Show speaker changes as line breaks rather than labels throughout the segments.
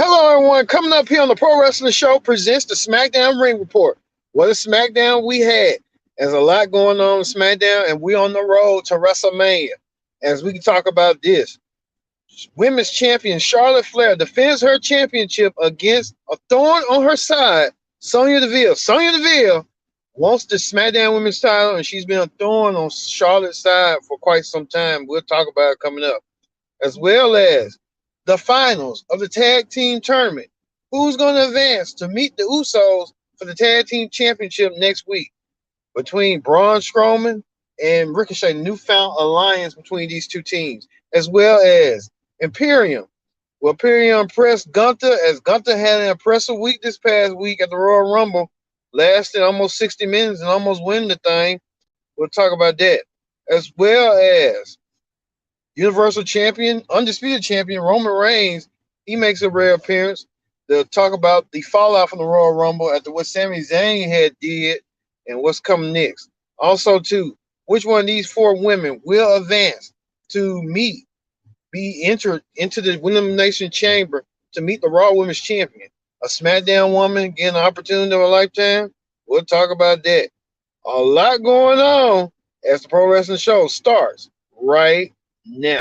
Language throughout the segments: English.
Hello, everyone. Coming up here on the Pro Wrestling Show presents the SmackDown Ring Report. What a SmackDown we had. There's a lot going on in SmackDown, and we on the road to WrestleMania. As we can talk about this, Women's Champion Charlotte Flair defends her championship against a thorn on her side, Sonya Deville. Sonya Deville wants the SmackDown Women's title, and she's been a thorn on Charlotte's side for quite some time. We'll talk about it coming up, as well as the finals of the tag team tournament. Who's going to advance to meet the Usos for the tag team championship next week? Between Braun Strowman and Ricochet, newfound alliance between these two teams, as well as Imperium. Will Imperium impress Gunther, as Gunther had an impressive week this past week at the Royal Rumble, lasted almost 60 minutes and almost winning the thing. We'll talk about that, as well as Universal Champion, Undisputed Champion Roman Reigns. He makes a rare appearance to talk about the fallout from the Royal Rumble after what Sami Zayn had did and what's coming next. Also, too, which one of these four women will advance to be entered into the Elimination Chamber to meet the Raw Women's Champion? A SmackDown woman getting an opportunity of a lifetime? We'll talk about that. A lot going on as the Pro Wrestling Show starts right now.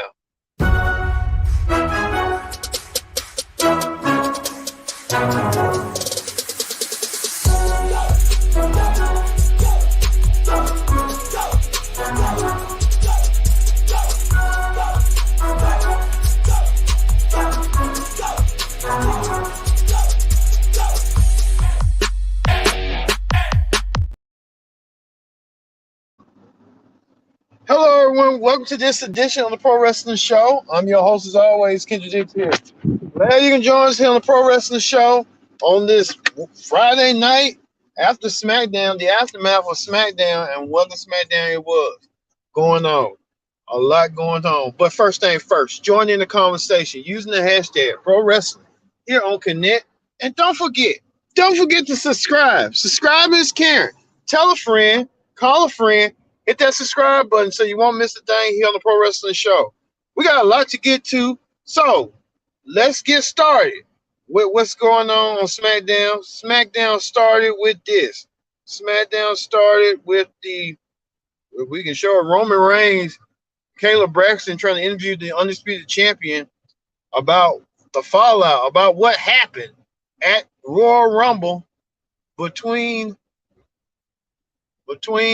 Hello, everyone. Welcome to this edition of the Pro Wrestling Show. I'm your host, as always, Kendrick Dix here. Glad you can join us here on the Pro Wrestling Show on this Friday night after SmackDown, the aftermath of SmackDown, and what the SmackDown it was going on. A lot going on. But first thing first, join in the conversation using the hashtag Pro Wrestling here on Connect. And don't forget to subscribe. Subscribe is caring. Tell a friend, call a friend. Hit that subscribe button so you won't miss a thing here on the Pro Wrestling Show. We got a lot to get to, so let's get started with what's going on SmackDown. SmackDown started with this. SmackDown started with we can show Roman Reigns, Caleb Braxton trying to interview the Undisputed Champion about the fallout, about what happened at Royal Rumble between Sami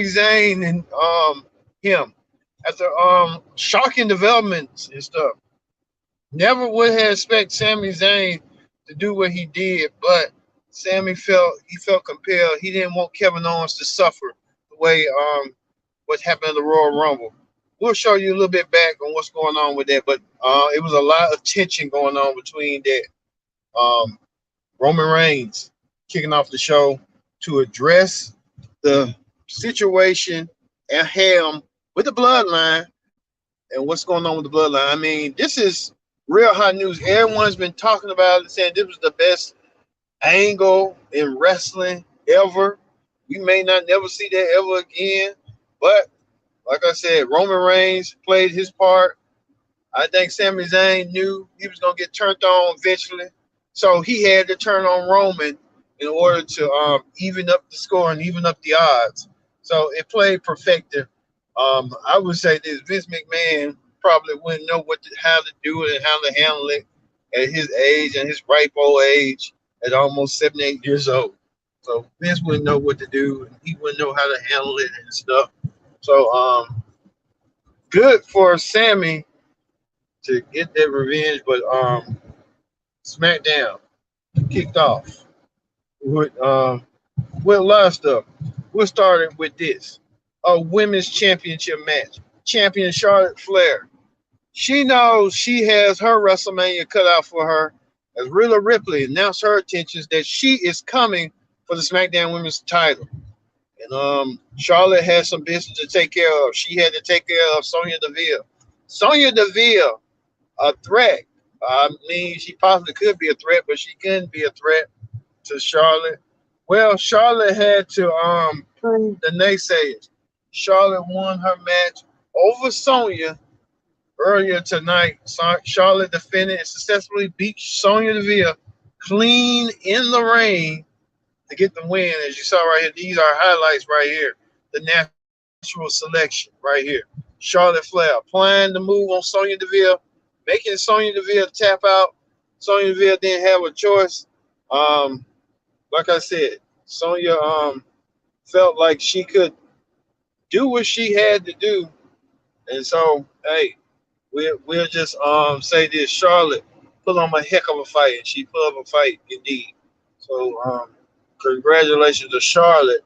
Zayn and him after shocking developments and stuff. Never would have expected Sami Zayn to do what he did, but Sami felt compelled. He didn't want Kevin Owens to suffer the way what happened in the Royal Rumble. We'll show you a little bit back on what's going on with that, but it was a lot of tension going on between that. Roman Reigns kicking off the show to address the situation at Ham with the bloodline and what's going on with the bloodline. I mean, this is real hot news. Everyone's been talking about it, saying this was the best angle in wrestling ever. We may not never see that ever again, but like I said, Roman Reigns played his part. I think Sami Zayn knew he was going to get turned on eventually, so he had to turn on Roman in order to even up the score and even up the odds. So it played perfected. I would say this: Vince McMahon probably wouldn't know how to do it and how to handle it at his age and his ripe old age at almost 78 years old. So Vince wouldn't know what to do, and he wouldn't know how to handle it and stuff. So good for Sami to get that revenge, but SmackDown kicked off with a lot of stuff. We'll start with this: a women's championship match. Champion Charlotte Flair. She knows she has her WrestleMania cut out for her, as Rhea Ripley announced her intentions that she is coming for the SmackDown Women's title. And Charlotte had some business to take care of. She had to take care of Sonya Deville. Sonya Deville, a threat. I mean, she possibly could be a threat, but she couldn't be a threat to Charlotte. Well, Charlotte had to prove the naysayers. Charlotte won her match over Sonya Earlier tonight, Charlotte defended and successfully beat Sonya Deville clean in the ring to get the win. As you saw right here, these are highlights right here. The natural selection right here. Charlotte Flair applying the move on Sonya Deville, making Sonya Deville tap out. Sonya Deville didn't have a choice. Um, like I said, Sonya felt like she could do what she had to do, and so hey, we'll just say this: Charlotte put on a heck of a fight, and she put up a fight indeed. So congratulations to Charlotte,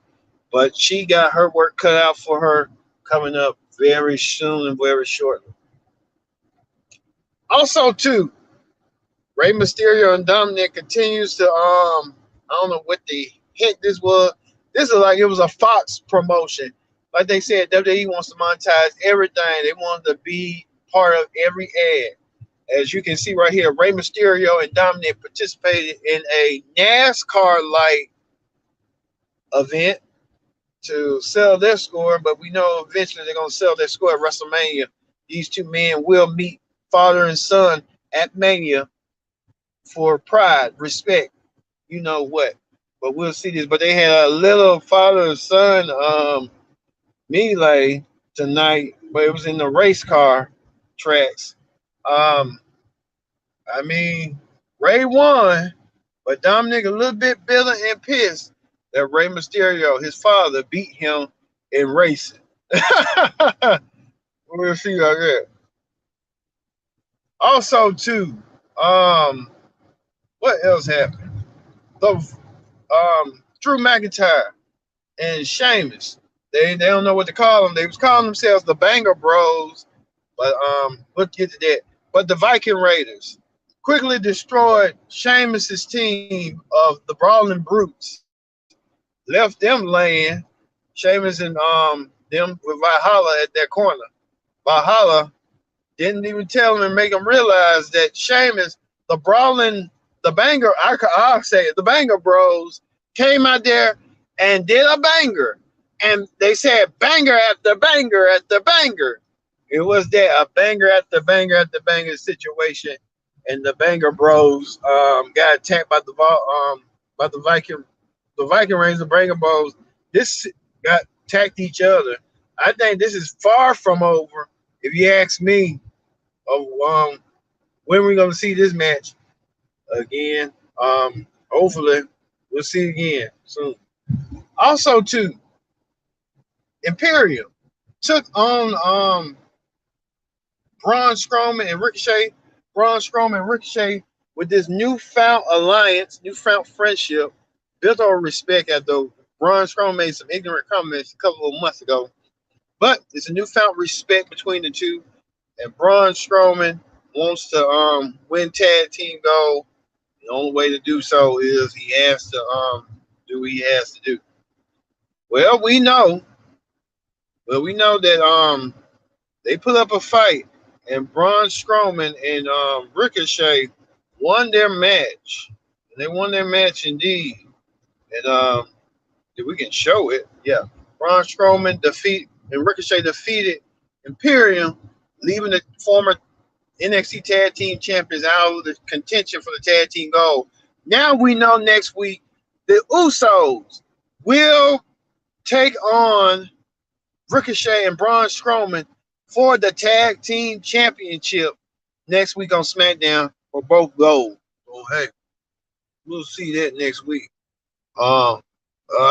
but she got her work cut out for her coming up very soon and very shortly. Also, too, Rey Mysterio and Dominic continues to I don't know what the heck this was. This is like it was a Fox promotion. Like they said, WWE wants to monetize everything. They want to be part of every ad. As you can see right here, Rey Mysterio and Dominic participated in a NASCAR-like event to sell their score, but we know eventually they're going to sell their score at WrestleMania. These two men will meet father and son at Mania for pride, respect, you know what. But we'll see this. But they had a little father and son melee tonight, but it was in the race car tracks. Um, I mean, Ray won, but Dominic a little bit bitter and pissed that Rey Mysterio, his father, beat him in racing. We'll see about that. Also, too, um, what else happened? The Drew McIntyre and Sheamus. They don't know what to call them. They was calling themselves the Banger Bros, but we'll get to that. But the Viking Raiders quickly destroyed Sheamus's team of the Brawling Brutes, left them laying. Sheamus and them with Valhalla at their corner. Valhalla didn't even tell them and make them realize that Sheamus, the Brawling, the Banger, I'll say it, the Banger Bros came out there and did a banger. And they said banger after banger after banger. It was that a banger after banger after banger situation. And the Banger Bros got attacked by the Viking Raiders, the Banger Bros. This got attacked each other. I think this is far from over. If you ask me, of when we're gonna see this match again. Hopefully we'll see it again soon. Also, too, Imperium took on Braun Strowman and Ricochet. Braun Strowman and Ricochet with this newfound alliance, newfound friendship, built on respect after Braun Strowman made some ignorant comments a couple of months ago. But it's a newfound respect between the two, and Braun Strowman wants to win tag team gold. The only way to do so is he has to do what he has to do. Well, we know that they put up a fight, and Braun Strowman and Ricochet won their match. And they won their match indeed. And if we can show it, yeah. Braun Strowman and Ricochet defeated Imperium, leaving the former NXT Tag Team Champions out of the contention for the Tag Team Gold. Now we know next week the Usos will take on Ricochet and Braun Strowman for the Tag Team Championship next week on SmackDown for both gold. So hey, we'll see that next week. I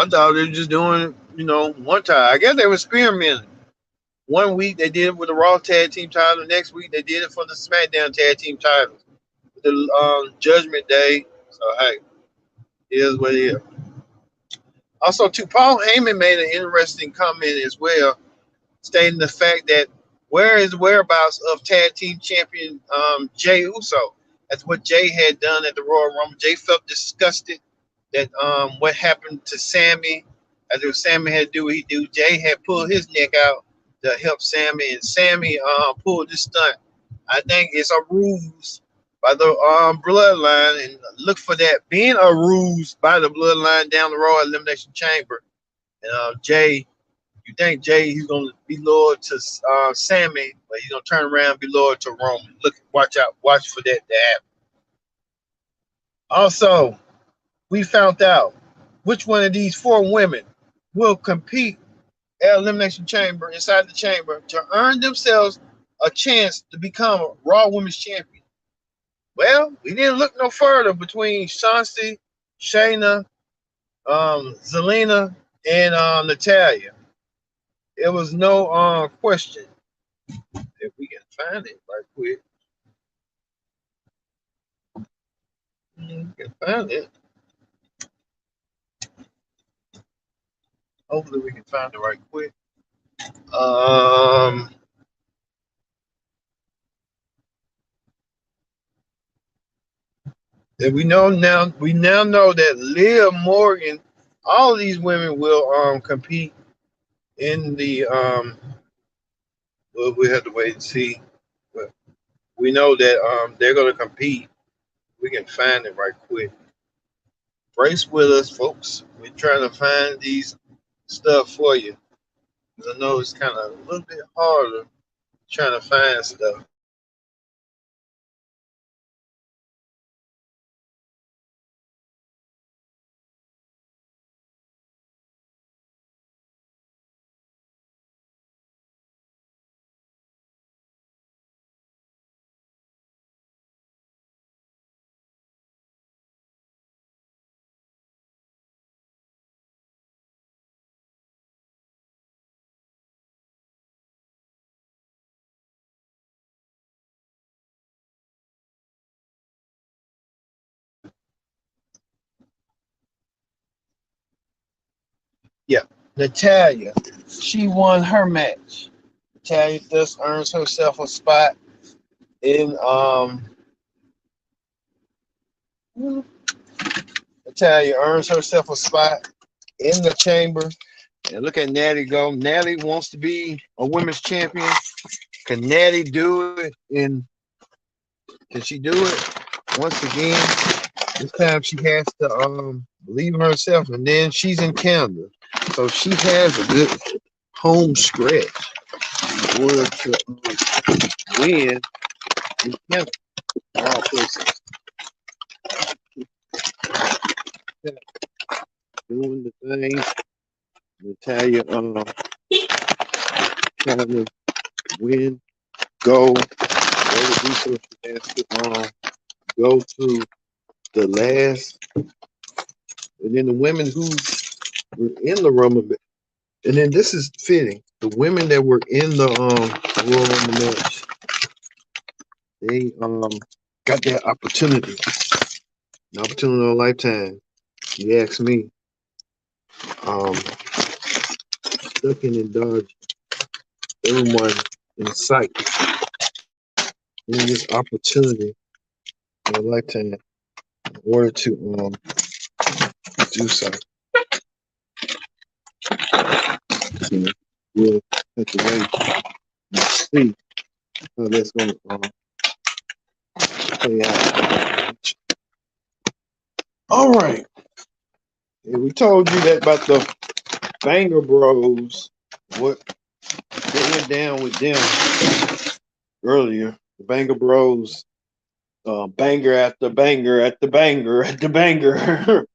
thought they were just doing it, one time. I guess they were experimenting. One week they did it with the Raw Tag Team title. The next week they did it for the SmackDown Tag Team titles. The Judgment Day. So hey, it is what it is. Also, too, Paul Heyman made an interesting comment as well, stating the fact that where is the whereabouts of Tag Team Champion Jey Uso? That's what Jey had done at the Royal Rumble. Jey felt disgusted that what happened to Sammy. After Sammy had to do what he do, Jey had pulled his neck out to help Sammy, and Sammy pulled this stunt. I think it's a ruse by the bloodline, and look for that being a ruse by the bloodline down the road Elimination Chamber. And Jey You think Jay he's gonna be loyal to Sammy, but he's gonna turn around and be loyal to Roman. Look, watch for that to happen. Also, we found out which one of these four women will compete at Elimination Chamber inside the chamber to earn themselves a chance to become a Raw Women's Champion. Well, we didn't look no further between Chauncey, Shayna, Zelina, and Natalia. It was no question. If we can find it right quick, we can find it. Hopefully, we can find it right quick. Um, and we now know that Liv Morgan, all of these women will compete in the well, we have to wait and see. But we know that they're gonna compete. We can find it right quick. Brace with us, folks. We're trying to find these stuff for you. I know it's kind of a little bit harder trying to find stuff. Yeah, Natalia, she won her match. Natalia thus earns herself a spot in Natalia earns herself a spot in the chamber. And look at Natty go. Natty wants to be a women's champion. Can Natty do it? And can she do it? Once again, this time she has to believe in herself, and then she's in Canada. So she has a good home stretch in order to win in Canada. All places. Doing the thing. Natalia trying to win, go to do so she has to go to the last, and then the women who were in the Rumble, and then this is fitting. The women that were in the Royal Rumble match, they got that opportunity, an opportunity of a lifetime. You ask me, ducking and dodging everyone in sight in this opportunity of a lifetime in order to do so. We'll have to wait and see how that's going to play out. All right. And we told you that about the Banger Bros, what went down with them earlier. The Banger Bros, banger after banger after banger after banger,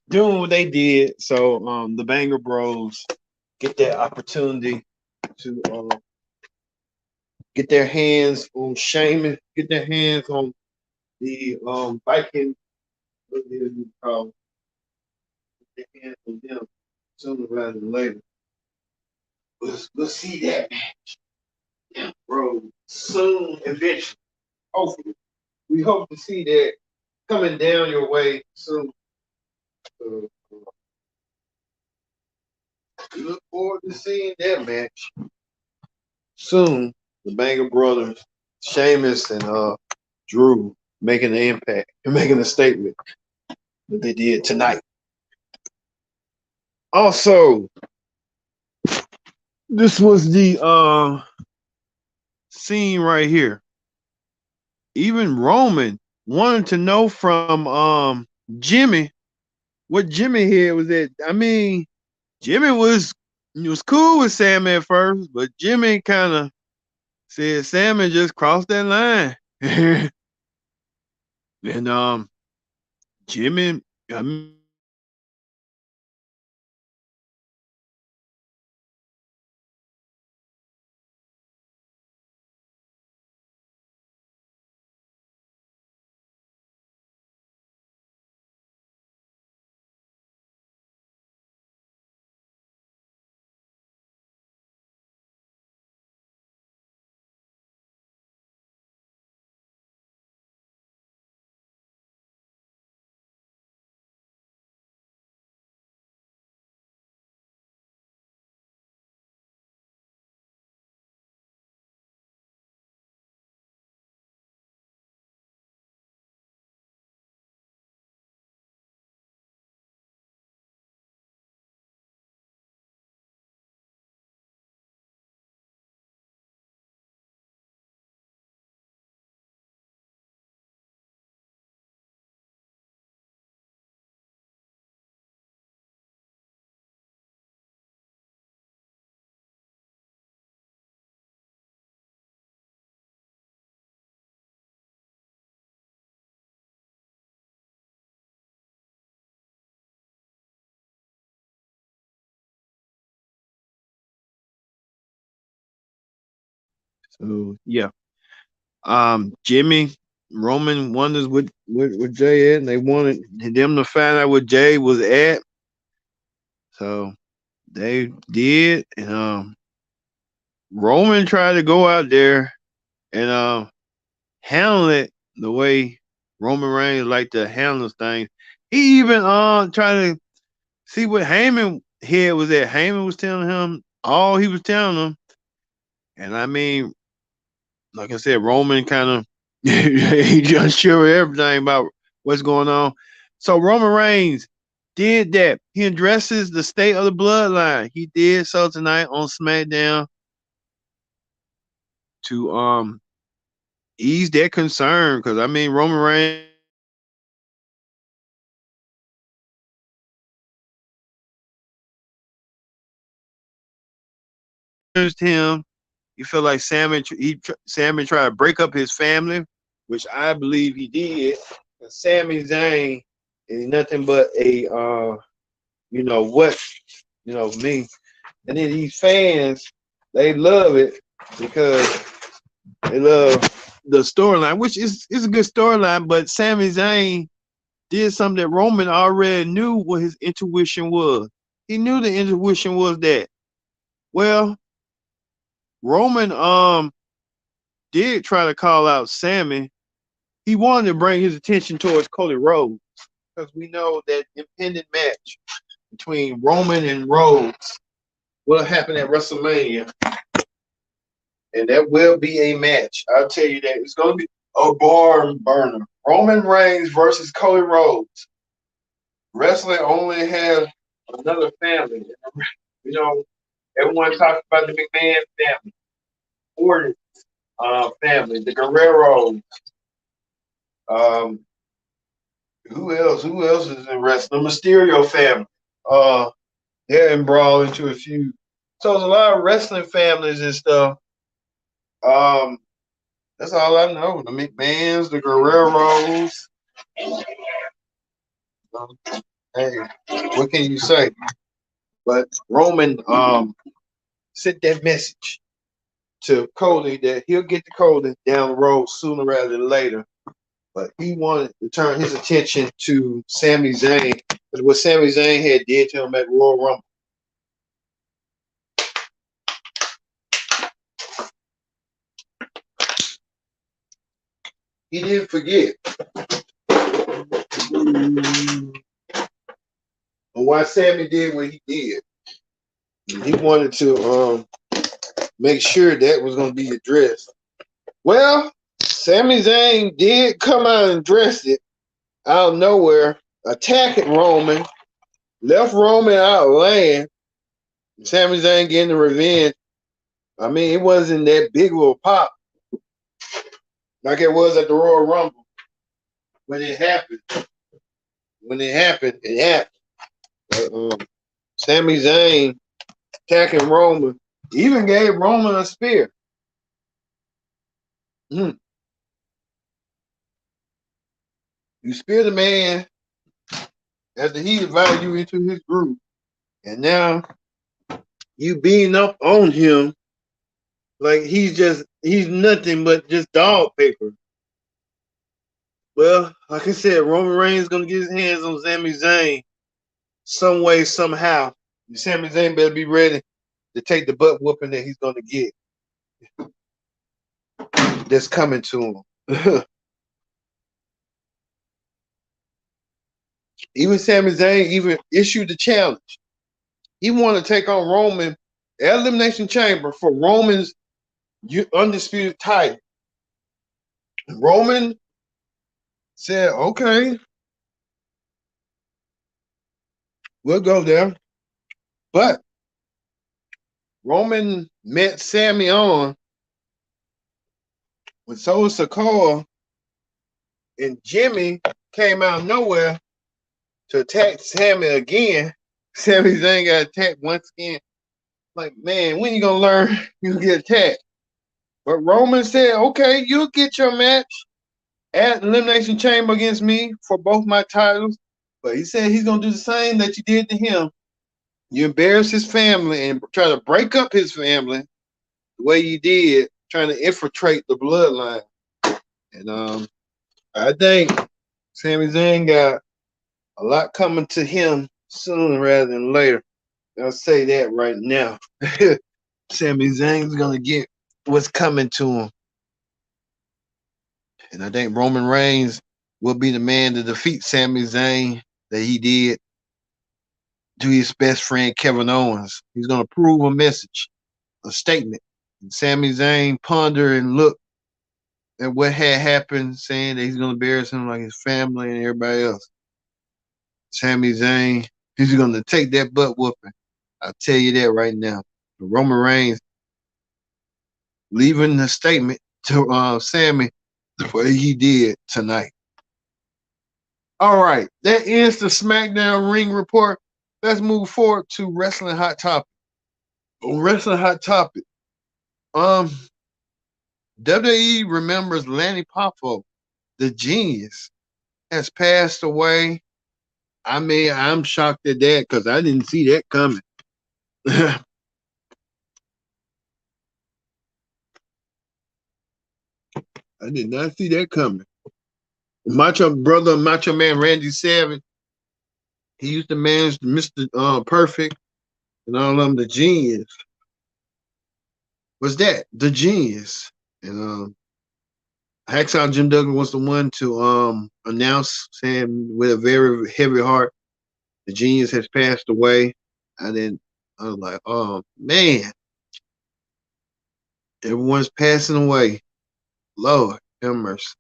doing what they did. So the Banger Bros get that opportunity to get their hands on Sheamus, get their hands on the Viking. What is it called? Get their hands on them sooner rather than later. We'll see that match, bro, soon, eventually. Hopefully, we hope to see that coming down your way soon. We look forward to seeing that match soon. The Banger Brothers, Sheamus and Drew making an impact and making a statement that they did tonight. Also, this was the scene right here. Even Roman wanted to know from Jimmy what Jimmy here was at. I mean, Jimmy was
He was cool with Sammy at first, but Jimmy kind of said Sammy just crossed that line. And Jimmy, I mean, so yeah. Jimmy Roman wonders what Jay at, and they wanted them to find out what Jay was at. So they did, and Roman tried to go out there and handle it the way Roman Reigns like to handle things. He even tried to see what Heyman head was at. Heyman was telling him all he was telling him, and I mean, like I said, Roman kind of he unsure of everything about what's going on. So Roman Reigns did that. He addresses the state of the bloodline. He did so tonight on SmackDown to ease that concern because I mean Roman Reigns him. You feel like Sammy tried to break up his family, which I believe he did. And Sami Zayn is nothing but a you know what, me. And then these fans, they love it because they love the storyline, which is a good storyline. But Sami Zayn did something that Roman already knew what his intuition was. He knew the intuition was that. Well, Roman did try to call out Sammy. He wanted to bring his attention towards Cody Rhodes because we know that impending match between Roman and Rhodes will happen at WrestleMania, and that will be a match. I'll tell you that it's going to be a barn burner. Roman Reigns versus Cody Rhodes. Wrestling only has another family. You know, everyone talks about the McMahon family, Orton family, the Guerreros. Um, who else? Who else is in wrestling? The Mysterio family. Uh, they're embroiled into a feud. So there's a lot of wrestling families and stuff. Um, that's all I know. The McMahons, the Guerreros. Hey, what can you say? But Roman sent that message to Cody that he'll get to Cody down the road sooner rather than later. But he wanted to turn his attention to Sami Zayn because what Sami Zayn had did to him at Royal Rumble. He didn't forget why Sammy did what he did. He wanted to make sure that was going to be addressed. Well, Sami Zayn did come out and address it out of nowhere, attacking Roman, left Roman out of land. Sami Zayn getting the revenge. I mean, it wasn't that big of a pop like it was at the Royal Rumble when it happened. When it happened, it happened. But, Sami Zayn attacking Roman. Even gave Roman a spear. You spear the man after he invited you into his group, and now you beating up on him like he's nothing but just dog paper. Well, like I said, Roman Reigns gonna get his hands on Sami Zayn some way, somehow. Sami Zayn better be ready to take the butt whooping that he's gonna get. That's coming to him. Even Sami Zayn even issued the challenge. He wanted to take on Roman at Elimination Chamber for Roman's undisputed title. Roman said, okay, we'll go there. But Roman met Sami on when Solo Sikoa and Jimmy came out of nowhere to attack Sami again. Sami Zayn got attacked once again. Like, man, when you gonna learn you get attacked? But Roman said, okay, you'll get your match at Elimination Chamber against me for both my titles. But he said he's gonna do the same that you did to him. You embarrass his family and try to break up his family the way you did, trying to infiltrate the bloodline. And I think Sami Zayn got a lot coming to him sooner rather than later. I'll say that right now. Sami Zayn's gonna get what's coming to him. And I think Roman Reigns will be the man to defeat Sami Zayn that he did to his best friend Kevin Owens. He's gonna prove a message, a statement. And Sami Zayn ponder and look at what had happened, saying that he's gonna embarrass him like his family and everybody else. Sami Zayn, he's gonna take that butt whooping. I'll tell you that right now. Roman Reigns leaving the statement to Sami what he did tonight. All right, that ends the SmackDown Ring Report. Let's move forward to Wrestling Hot Topic. Wrestling Hot Topic. WWE remembers Lanny Poffo, the genius, has passed away. I mean, I'm shocked at that because I didn't see that coming. I did not see that coming. Macho Man Randy Savage, he used to manage Mr. Perfect and all of them, the genius. Was that the genius? And Hacksaw Jim Duggan was the one to announce, saying with a very heavy heart, the genius has passed away. I was like, oh man, everyone's passing away. Lord have mercy.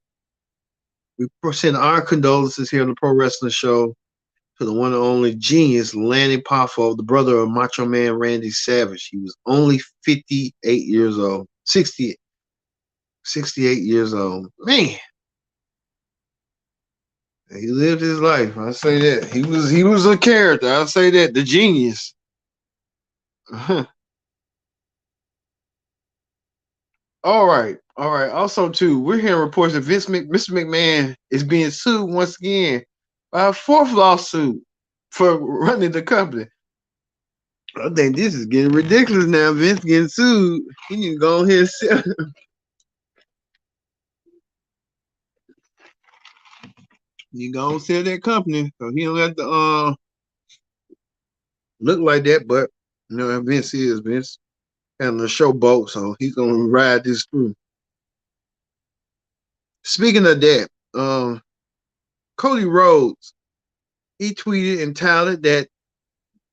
We send our condolences here on the Pro Wrestling Show to the one and only genius, Lanny Poffo, the brother of Macho Man Randy Savage. He was only 58 years old. 68 years old. Man. He lived his life. I say that. He was a character. I'll say that. The genius. All right. Also, too, we're hearing reports that Mr. McMahon is being sued once again by a fourth lawsuit for running the company. I think this is getting ridiculous now. Vince getting sued. He need to go ahead and sell. You go and sell that company, so he don't have to look like that. But you know, Vince having a showboat, so he's gonna ride this through. Speaking of that, Cody Rhodes, he tweeted and touted that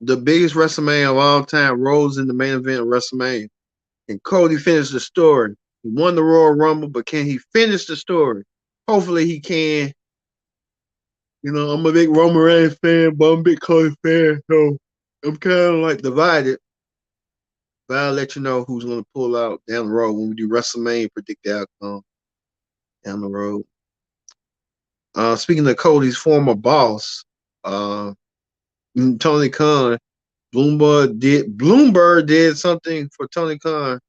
the biggest WrestleMania of all time, Rhodes in the main event of WrestleMania. And Cody finished the story. He won the Royal Rumble, but can he finish the story? Hopefully he can. You know, I'm a big Roman Reigns fan, but I'm a big Cody fan, so I'm kind of like divided. But I'll let you know who's going to pull out down the road when we do WrestleMania, predict the outcome down the road. Speaking of Cody's former boss, Tony Khan Bloomberg did something for Tony Khan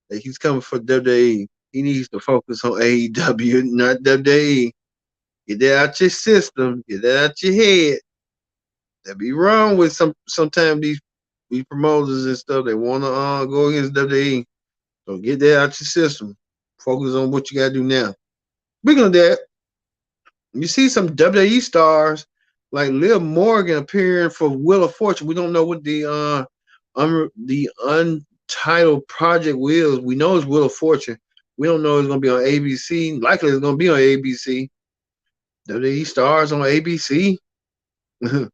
that he's coming for WWE. He needs to focus on AEW, not WWE. Get that out your system. Get that out your head. That be wrong with sometimes these promoters and stuff. They want to go against WWE. So get that out your system. Focus on what you got to do now. Speaking of that, you see some WWE stars like Liv Morgan appearing for Wheel of Fortune. We don't know what the untitled project is. We know it's Wheel of Fortune. We don't know it's going to be on ABC. Likely it's going to be on ABC. WWE stars on ABC. Something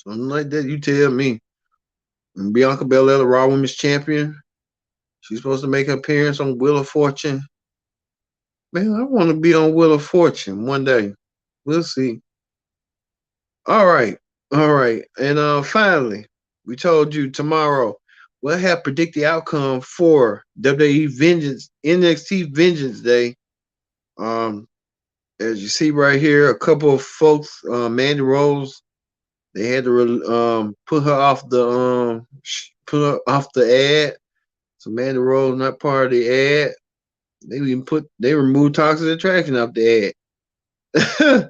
like that. You tell me. And Bianca Belair, the Raw Women's Champion. She's supposed to make an appearance on Wheel of Fortune. Man, I want to be on Wheel of Fortune one day. We'll see. All right. And finally, we told you tomorrow we'll have predict the outcome for WWE Vengeance, NXT Vengeance Day. As you see right here, a couple of folks, Mandy Rose, they had to put her off the ad. So Mandy Rose not part of the ad. They removed Toxic Attraction off the ad.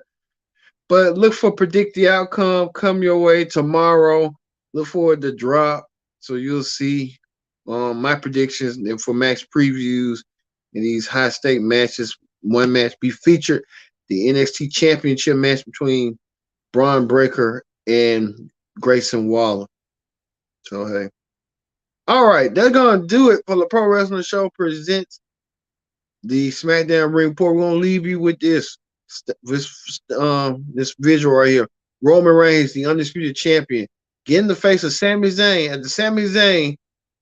But look for predict the outcome. Come your way tomorrow. Look forward to drop. So you'll see my predictions and for max previews in these high stake matches. One match be featured the NXT Championship match between Braun Breaker and Grayson Waller. So hey. All right, that's gonna do it for the Pro Wrestling Show presents the SmackDown Ring Report. We're gonna leave you with this visual right here. Roman Reigns, the undisputed champion, getting the face of Sami Zayn after Sami Zayn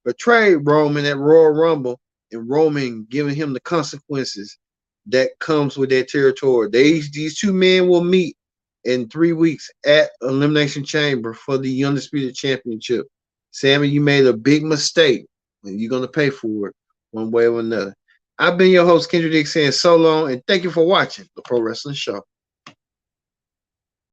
betrayed Roman at Royal Rumble, and Roman giving him the consequences that comes with that territory. These two men will meet in 3 weeks at Elimination Chamber for the undisputed championship. Sami, you made a big mistake, and you're gonna pay for it one way or another. I've been your host, Kendrick Dick, saying so long, and thank you for watching the Pro Wrestling Show.